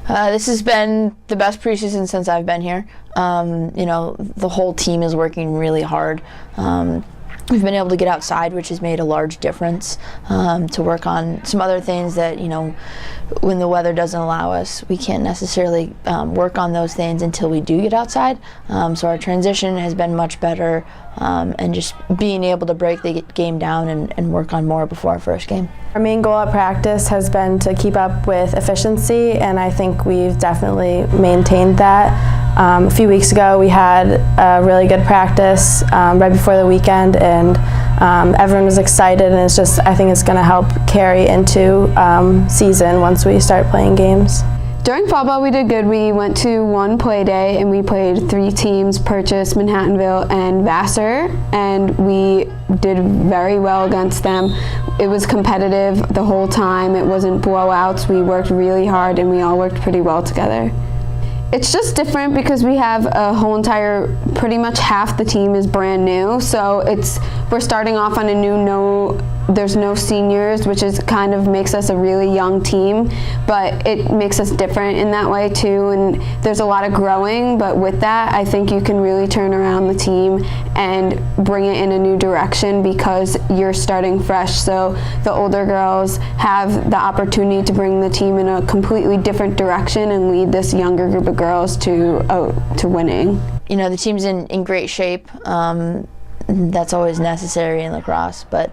This has been the best preseason since I've been here. The whole team is working really hard. We've been able to get outside, which has made a large difference, to work on some other things that, when the weather doesn't allow us, we can't necessarily work on those things until we do get outside. So our transition has been much better, and just being able to break the game down and work on more before our first game. Our main goal at practice has been to keep up with efficiency, and I think we've definitely maintained that. A few weeks ago we had a really good practice right before the weekend, and everyone was excited, and I think it's going to help carry into season once we start playing games. During fall ball we did good. We went to one play day and we played 3 teams, Purchase, Manhattanville, and Vassar, and we did very well against them. It was competitive the whole time. It wasn't blowouts. We worked really hard and we all worked pretty well together. It's just different because we have a whole entire, pretty much half the team is brand new, so we're starting off on a new there's no seniors, which is kind of makes us a really young team, but it makes us different in that way too, and there's a lot of growing, but with that I think you can really turn around the team and bring it in a new direction because you're starting fresh, so the older girls have the opportunity to bring the team in a completely different direction and lead this younger group of girls to winning. The team's in great shape. That's always necessary in lacrosse, but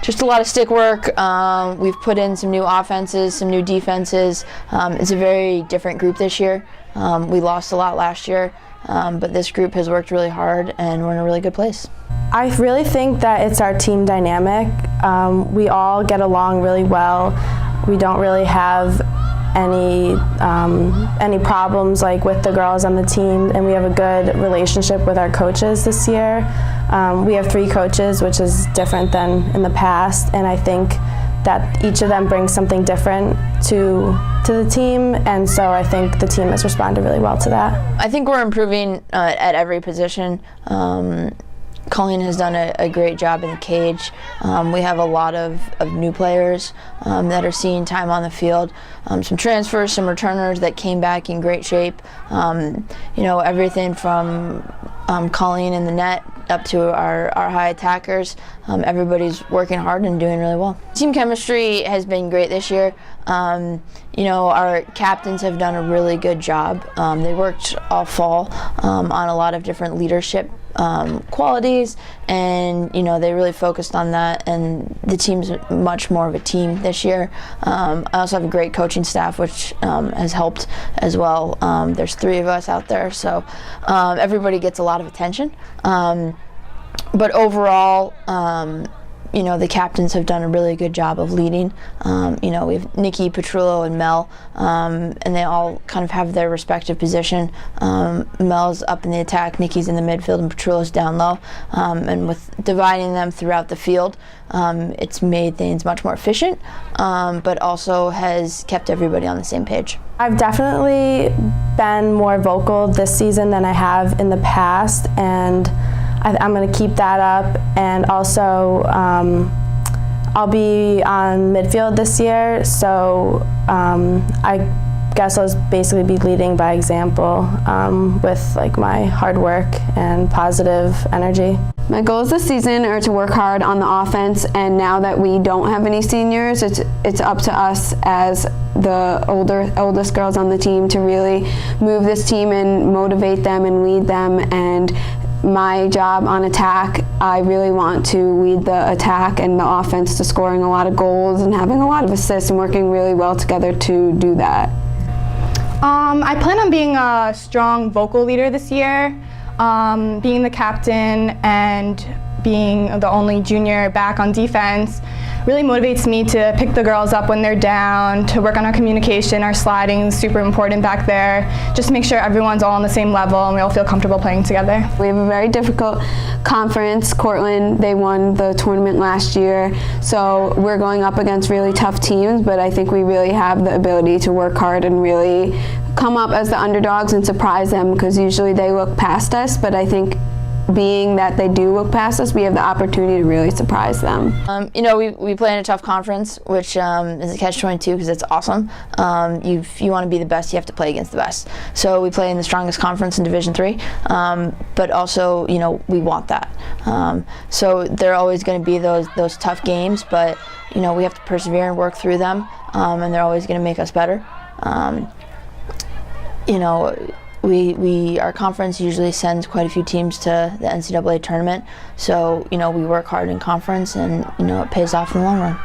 just a lot of stick work. We've put in some new offenses, some new defenses. It's a very different group this year. We lost a lot last year, but this group has worked really hard and we're in a really good place. I really think that it's our team dynamic. We all get along really well. We don't really have any problems with the girls on the team, and we have a good relationship with our coaches this year. We have 3 coaches, which is different than in the past, and I think that each of them brings something different to the team, and so I think the team has responded really well to that. I think we're improving at every position. Colleen has done a great job in the cage. We have a lot of new players that are seeing time on the field. Some transfers, some returners that came back in great shape. Everything from Colleen in the net up to our high attackers. Everybody's working hard and doing really well. Team chemistry has been great this year. Our captains have done a really good job. They worked all fall on a lot of different leadership qualities, and they really focused on that, and the team's much more of a team this year. I also have a great coaching staff, which has helped as well. There's 3 of us out there, so everybody gets a lot of attention, but overall the captains have done a really good job of leading. We have Nikki, Petrullo, and Mel, and they all kind of have their respective position. Mel's up in the attack, Nikki's in the midfield, and Petrullo's down low. And with dividing them throughout the field, it's made things much more efficient, but also has kept everybody on the same page. I've definitely been more vocal this season than I have in the past, and I'm going to keep that up, and also I'll be on midfield this year, so I guess I'll basically be leading by example with my hard work and positive energy. My goals this season are to work hard on the offense, and now that we don't have any seniors, it's up to us as the oldest girls on the team to really move this team and motivate them and lead them. And my job on attack, I really want to lead the attack and the offense to scoring a lot of goals and having a lot of assists and working really well together to do that. I plan on being a strong vocal leader this year, being the captain and being the only junior back on defense really motivates me to pick the girls up when they're down, to work on our communication. Our sliding is super important back there, just to make sure everyone's all on the same level and we all feel comfortable playing together. We have a very difficult conference. Cortland, they won the tournament last year, so we're going up against really tough teams, but I think we really have the ability to work hard and really come up as the underdogs and surprise them, because usually they look past us, but I think being that they do look past us, we have the opportunity to really surprise them. We play in a tough conference, which is a catch-22 because it's awesome. If you want to be the best, you have to play against the best. So we play in the strongest conference in Division III, but also, we want that. So there are always going to be those tough games, but we have to persevere and work through them, and they're always going to make us better. Our conference usually sends quite a few teams to the NCAA tournament, so we work hard in conference, and it pays off in the long run.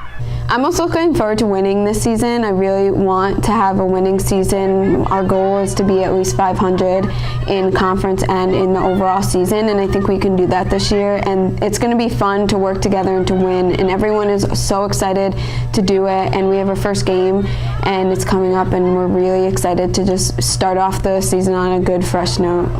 I'm also looking forward to winning this season. I really want to have a winning season. Our goal is to be at least 500 in conference and in the overall season, and I think we can do that this year. And it's going to be fun to work together and to win, and everyone is so excited to do it. And we have our first game, and it's coming up, and we're really excited to just start off the season on a good, fresh note.